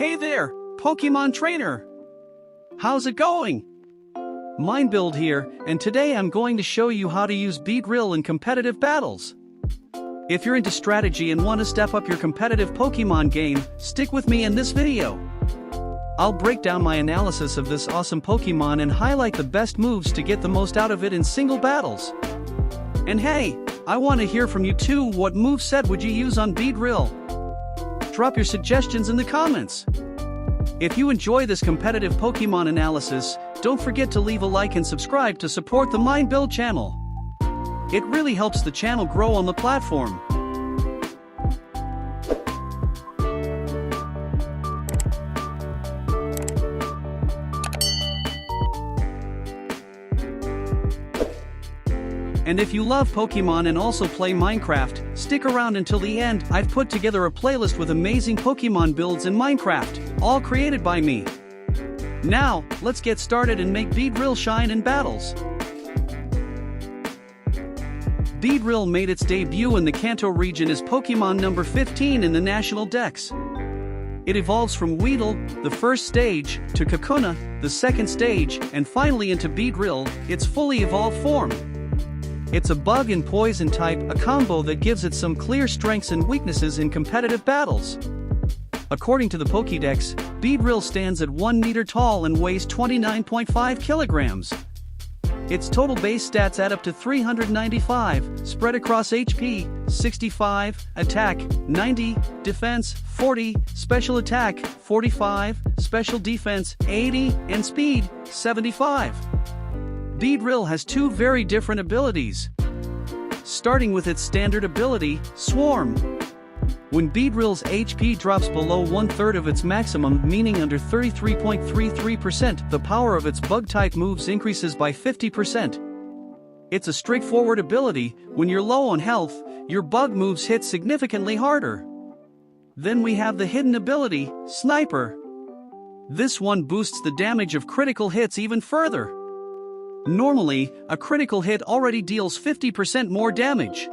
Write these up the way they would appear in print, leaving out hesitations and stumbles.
Hey there, Pokemon trainer! How's it going? Minebuild here, and today I'm going to show you how to use Beedrill in competitive battles. If you're into strategy and want to step up your competitive Pokemon game, stick with me in this video. I'll break down my analysis of this awesome Pokemon and highlight the best moves to get the most out of it in single battles. And hey, I want to hear from you too. What moveset would you use on Beedrill? Drop your suggestions in the comments. If you enjoy this competitive Pokemon analysis, don't forget to leave a like and subscribe to support the Minebuild channel. It really helps the channel grow on the platform. And if you love Pokemon and also play Minecraft, stick around until the end. I've put together a playlist with amazing Pokemon builds in Minecraft, all created by me. Now, let's get started and make Beedrill shine in battles. Beedrill made its debut in the Kanto region as Pokemon number 15 in the National Dex. It evolves from Weedle, the first stage, to Kakuna, the second stage, and finally into Beedrill, its fully evolved form. It's a bug and poison type, a combo that gives it some clear strengths and weaknesses in competitive battles. According to the Pokédex, Beedrill stands at 1 meter tall and weighs 29.5 kilograms. Its total base stats add up to 395, spread across HP, 65, attack, 90, defense, 40, special attack, 45, special defense, 80, and speed, 75. Beedrill has two very different abilities. Starting with its standard ability, Swarm. When Beedrill's HP drops below 1/3 of its maximum, meaning under 33.33%, the power of its bug-type moves increases by 50%. It's a straightforward ability. When you're low on health, your bug moves hit significantly harder. Then we have the hidden ability, Sniper. This one boosts the damage of critical hits even further. Normally, a critical hit already deals 50% more damage.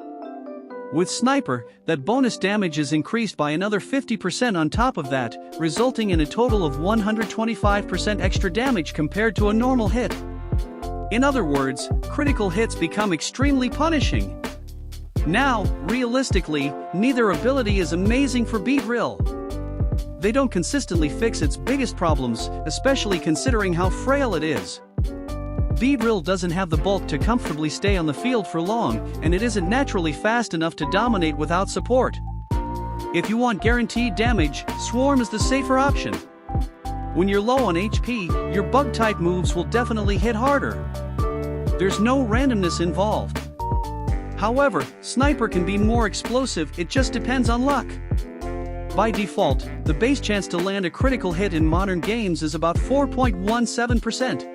With Sniper, that bonus damage is increased by another 50% on top of that, resulting in a total of 125% extra damage compared to a normal hit. In other words, critical hits become extremely punishing. Now, realistically, neither ability is amazing for Beedrill. They don't consistently fix its biggest problems, especially considering how frail it is. Beedrill doesn't have the bulk to comfortably stay on the field for long, and it isn't naturally fast enough to dominate without support. If you want guaranteed damage, Swarm is the safer option. When you're low on HP, your bug-type moves will definitely hit harder. There's no randomness involved. However, Sniper can be more explosive, it just depends on luck. By default, the base chance to land a critical hit in modern games is about 4.17%.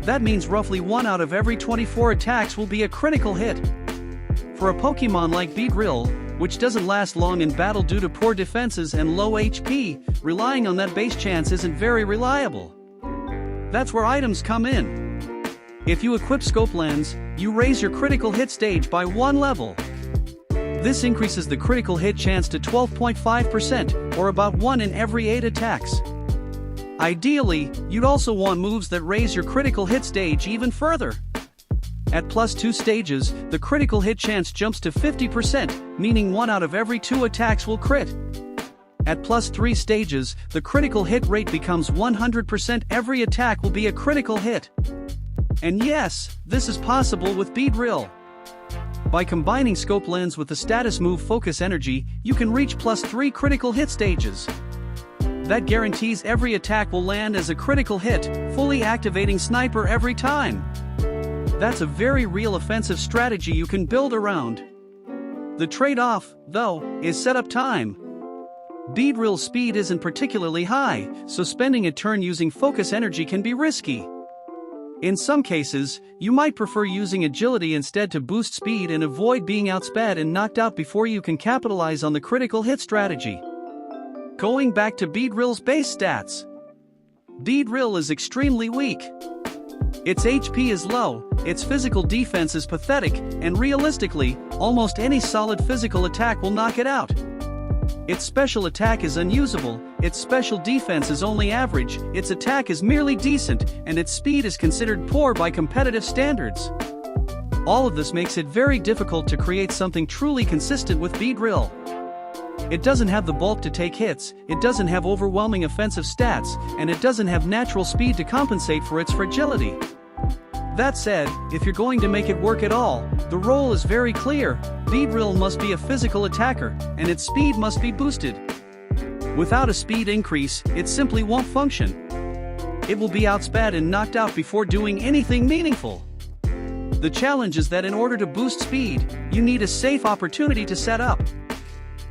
That means roughly 1 out of every 24 attacks will be a critical hit. For a Pokemon like Beedrill, which doesn't last long in battle due to poor defenses and low HP, relying on that base chance isn't very reliable. That's where items come in. If you equip Scope Lens, you raise your critical hit stage by 1 level. This increases the critical hit chance to 12.5%, or about 1 in every 8 attacks. Ideally, you'd also want moves that raise your critical hit stage even further. At +2 stages, the critical hit chance jumps to 50%, meaning 1 out of every 2 attacks will crit. At +3 stages, the critical hit rate becomes 100%. Every attack will be a critical hit. And yes, this is possible with Beedrill. By combining Scope Lens with the status move Focus Energy, you can reach +3 critical hit stages. That guarantees every attack will land as a critical hit, fully activating Sniper every time. That's a very real offensive strategy you can build around. The trade-off, though, is setup time. Beedrill's speed isn't particularly high, so spending a turn using Focus Energy can be risky. In some cases, you might prefer using agility instead to boost speed and avoid being outsped and knocked out before you can capitalize on the critical hit strategy. Going back to Beedrill's base stats. Beedrill is extremely weak. Its HP is low, its physical defense is pathetic, and realistically, almost any solid physical attack will knock it out. Its special attack is unusable, its special defense is only average, its attack is merely decent, and its speed is considered poor by competitive standards. All of this makes it very difficult to create something truly consistent with Beedrill. It doesn't have the bulk to take hits, it doesn't have overwhelming offensive stats, and it doesn't have natural speed to compensate for its fragility. That said, if you're going to make it work at all, the role is very clear. Beedrill must be a physical attacker, and its speed must be boosted. Without a speed increase, it simply won't function. It will be outsped and knocked out before doing anything meaningful. The challenge is that in order to boost speed, you need a safe opportunity to set up.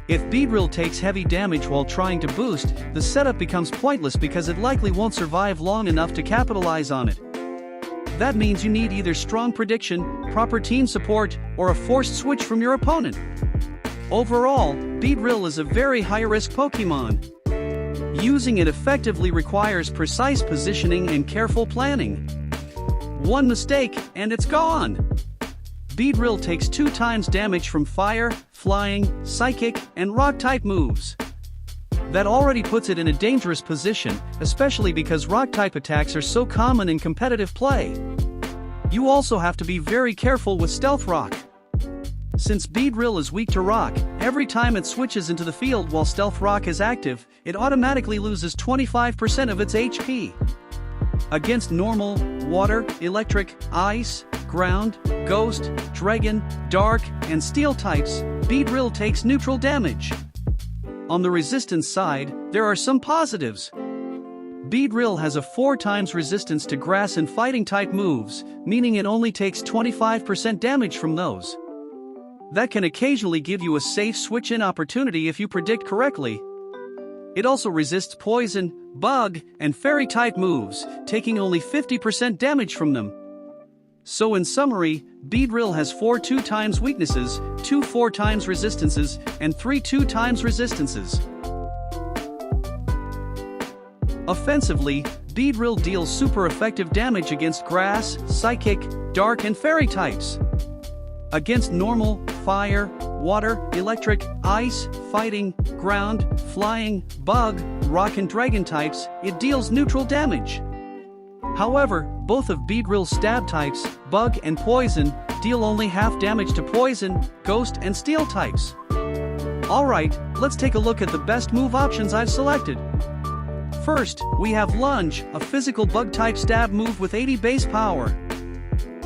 If Beedrill takes heavy damage while trying to boost, the setup becomes pointless because it likely won't survive long enough to capitalize on it. That means you need either strong prediction, proper team support, or a forced switch from your opponent. Overall, Beedrill is a very high-risk Pokémon. Using it effectively requires precise positioning and careful planning. One mistake, and it's gone! Beedrill takes 2 times damage from fire, flying, psychic, and rock-type moves. That already puts it in a dangerous position, especially because rock-type attacks are so common in competitive play. You also have to be very careful with Stealth Rock. Since Beedrill is weak to rock, every time it switches into the field while Stealth Rock is active, it automatically loses 25% of its HP. Against normal, water, electric, ice, ground, ghost, dragon, dark, and steel types, Beedrill takes neutral damage. On the resistance side, there are some positives. Beedrill has a 4 times resistance to grass and fighting type moves, meaning it only takes 25% damage from those. That can occasionally give you a safe switch-in opportunity if you predict correctly. It also resists poison, bug, and fairy type moves, taking only 50% damage from them. So in summary, Beedrill has 4 2 times weaknesses, 2 4 times resistances, and 3 2 times resistances. Offensively, Beedrill deals super effective damage against grass, psychic, dark, and fairy types. Against normal, fire, water, electric, ice, fighting, ground, flying, bug, rock and dragon types, it deals neutral damage. However, both of Beedrill's stab types, bug and poison, deal only half damage to poison, ghost and steel types. Alright, let's take a look at the best move options I've selected. First, we have Lunge, a physical bug-type stab move with 80 base power.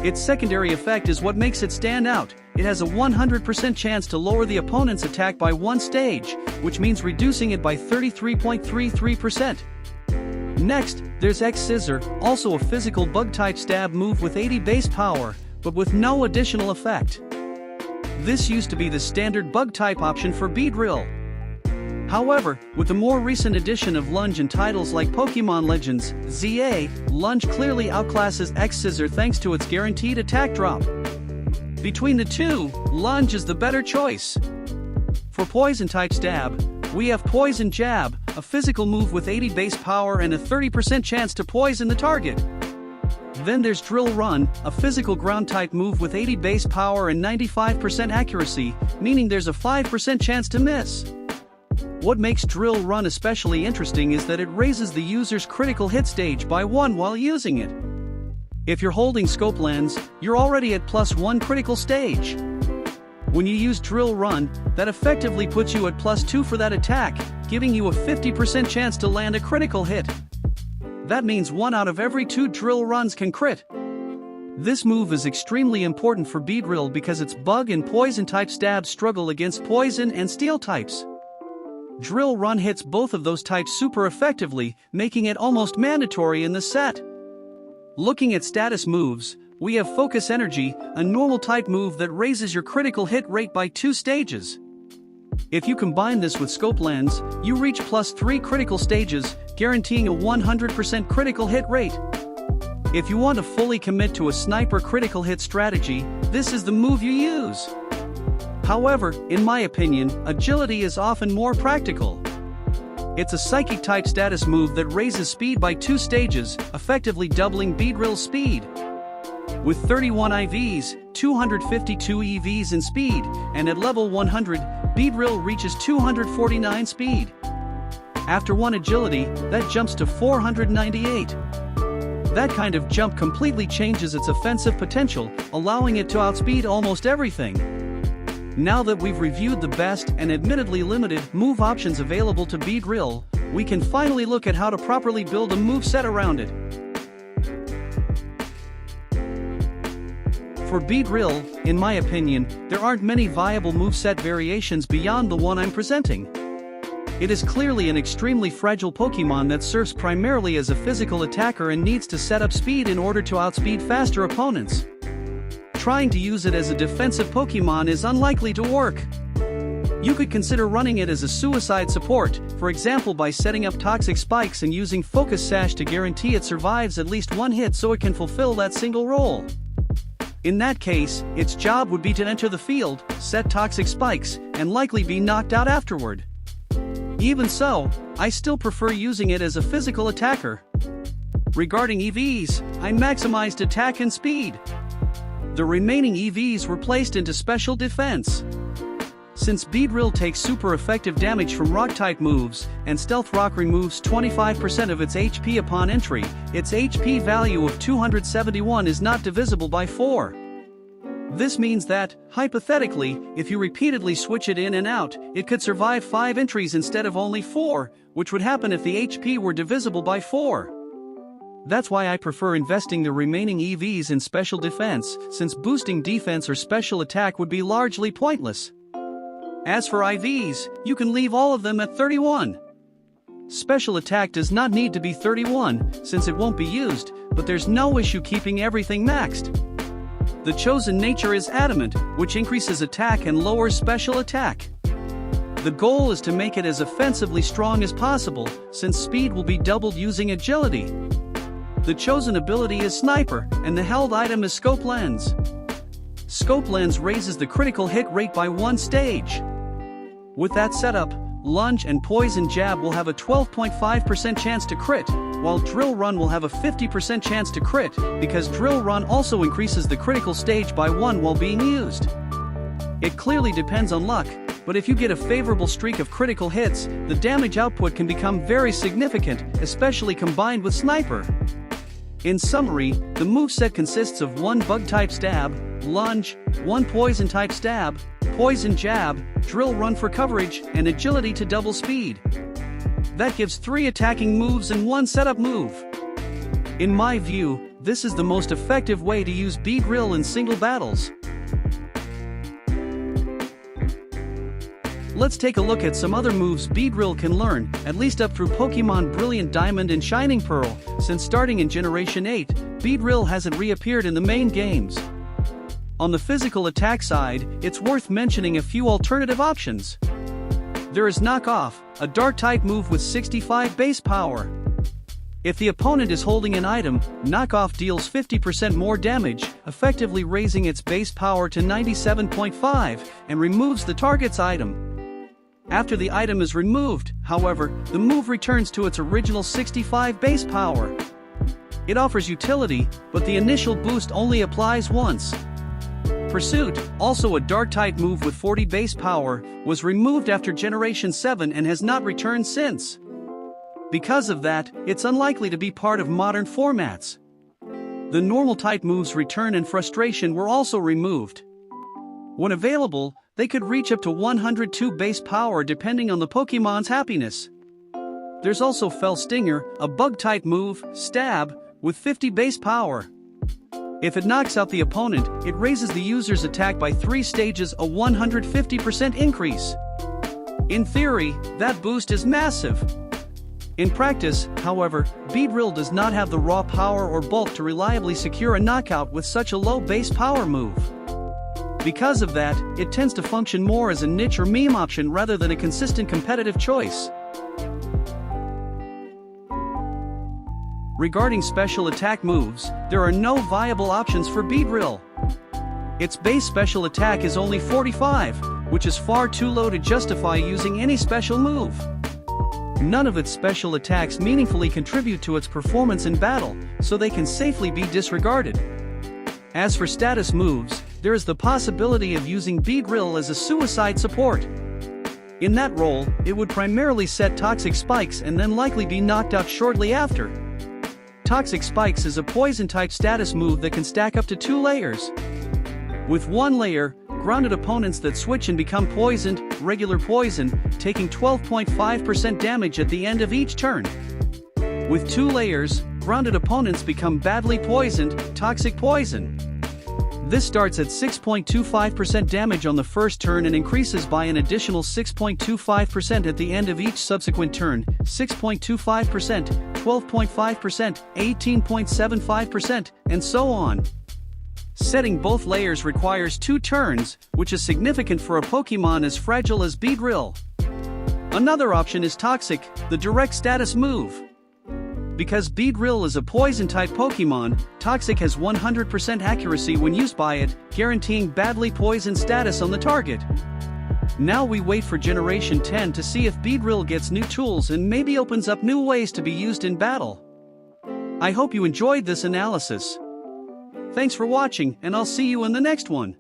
Its secondary effect is what makes it stand out. It has a 100% chance to lower the opponent's attack by 1 stage, which means reducing it by 33.33%. Next, there's X-Scissor, also a physical bug-type stab move with 80 base power, but with no additional effect. This used to be the standard bug-type option for Beedrill. However, with the more recent addition of Lunge in titles like Pokémon Legends, ZA, Lunge clearly outclasses X-Scissor thanks to its guaranteed attack drop. Between the two, Lunge is the better choice. For Poison-type stab, we have Poison Jab, a physical move with 80 base power and a 30% chance to poison the target. Then there's Drill Run, a physical ground-type move with 80 base power and 95% accuracy, meaning there's a 5% chance to miss. What makes Drill Run especially interesting is that it raises the user's critical hit stage by 1 while using it. If you're holding Scope Lens, you're already at +1 critical stage. When you use Drill Run, that effectively puts you at +2 for that attack, giving you a 50% chance to land a critical hit. That means 1 out of every 2 Drill Runs can crit. This move is extremely important for Beedrill because its bug and poison type stabs struggle against poison and steel types. Drill Run hits both of those types super effectively, making it almost mandatory in the set. Looking at status moves, we have Focus Energy, a normal type move that raises your critical hit rate by 2 stages. If you combine this with Scope Lens, you reach +3 critical stages, guaranteeing a 100% critical hit rate. If you want to fully commit to a sniper critical hit strategy, this is the move you use. However, in my opinion, Agility is often more practical. It's a psychic type status move that raises speed by 2 stages, effectively doubling Beedrill's speed. With 31 IVs, 252 EVs in speed, and at level 100, Beedrill reaches 249 speed. After 1 agility, that jumps to 498. That kind of jump completely changes its offensive potential, allowing it to outspeed almost everything. Now that we've reviewed the best and admittedly limited move options available to Beedrill, we can finally look at how to properly build a moveset around it. For Beedrill, in my opinion, there aren't many viable moveset variations beyond the one I'm presenting. It is clearly an extremely fragile Pokémon that serves primarily as a physical attacker and needs to set up speed in order to outspeed faster opponents. Trying to use it as a defensive Pokémon is unlikely to work. You could consider running it as a suicide support, for example by setting up toxic spikes and using Focus Sash to guarantee it survives at least 1 hit so it can fulfill that single role. In that case, its job would be to enter the field, set toxic spikes, and likely be knocked out afterward. Even so, I still prefer using it as a physical attacker. Regarding EVs, I maximized attack and speed. The remaining EVs were placed into special defense. Since Beedrill takes super effective damage from rock-type moves, and Stealth Rock removes 25% of its HP upon entry, its HP value of 271 is not divisible by 4. This means that, hypothetically, if you repeatedly switch it in and out, it could survive 5 entries instead of only 4, which would happen if the HP were divisible by 4. That's why I prefer investing the remaining EVs in special defense, since boosting defense or special attack would be largely pointless. As for IVs, you can leave all of them at 31. Special attack does not need to be 31, since it won't be used, but there's no issue keeping everything maxed. The chosen nature is adamant, which increases attack and lowers special attack. The goal is to make it as offensively strong as possible, since speed will be doubled using agility. The chosen ability is Sniper, and the held item is Scope Lens. Scope Lens raises the critical hit rate by 1 stage. With that setup, Lunge and Poison Jab will have a 12.5% chance to crit, while Drill Run will have a 50% chance to crit, because Drill Run also increases the critical stage by 1 while being used. It clearly depends on luck, but if you get a favorable streak of critical hits, the damage output can become very significant, especially combined with Sniper. In summary, the moveset consists of 1 Bug-type Stab, Lunge, 1 Poison-type Stab, Poison Jab, Drill Run for coverage, and Agility to double speed. That gives 3 attacking moves and 1 setup move. In my view, this is the most effective way to use Beedrill in single battles. Let's take a look at some other moves Beedrill can learn, at least up through Pokémon Brilliant Diamond and Shining Pearl, since starting in Generation 8, Beedrill hasn't reappeared in the main games. On the physical attack side, it's worth mentioning a few alternative options. There is Knock Off, a Dark-type move with 65 base power. If the opponent is holding an item, Knock Off deals 50% more damage, effectively raising its base power to 97.5, and removes the target's item. After the item is removed, however, the move returns to its original 65 base power. It offers utility, but the initial boost only applies once. Pursuit, also a Dark-type move with 40 base power, was removed after Generation 7 and has not returned since. Because of that, it's unlikely to be part of modern formats. The normal-type moves Return and Frustration were also removed. When available, they could reach up to 102 base power depending on the Pokémon's happiness. There's also Fell Stinger, a Bug-type move, Stab, with 50 base power. If it knocks out the opponent, it raises the user's attack by 3 stages, a 150% increase. In theory, that boost is massive. In practice, however, Beedrill does not have the raw power or bulk to reliably secure a knockout with such a low base power move. Because of that, it tends to function more as a niche or meme option rather than a consistent competitive choice. Regarding special attack moves, there are no viable options for Beedrill. Its base special attack is only 45, which is far too low to justify using any special move. None of its special attacks meaningfully contribute to its performance in battle, so they can safely be disregarded. As for status moves, there is the possibility of using Beedrill as a suicide support. In that role, it would primarily set toxic spikes and then likely be knocked out shortly after. Toxic Spikes is a poison-type status move that can stack up to 2 layers. With 1 layer, grounded opponents that switch and become poisoned, regular poison, taking 12.5% damage at the end of each turn. With 2 layers, grounded opponents become badly poisoned, toxic poison. This starts at 6.25% damage on the first turn and increases by an additional 6.25% at the end of each subsequent turn, 6.25%, 12.5%, 18.75%, and so on. Setting both layers requires 2 turns, which is significant for a Pokemon as fragile as Beedrill. Another option is Toxic, the direct status move. Because Beedrill is a poison-type Pokemon, Toxic has 100% accuracy when used by it, guaranteeing badly poisoned status on the target. Now we wait for Generation 10 to see if Beedrill gets new tools and maybe opens up new ways to be used in battle. I hope you enjoyed this analysis. Thanks for watching, and I'll see you in the next one.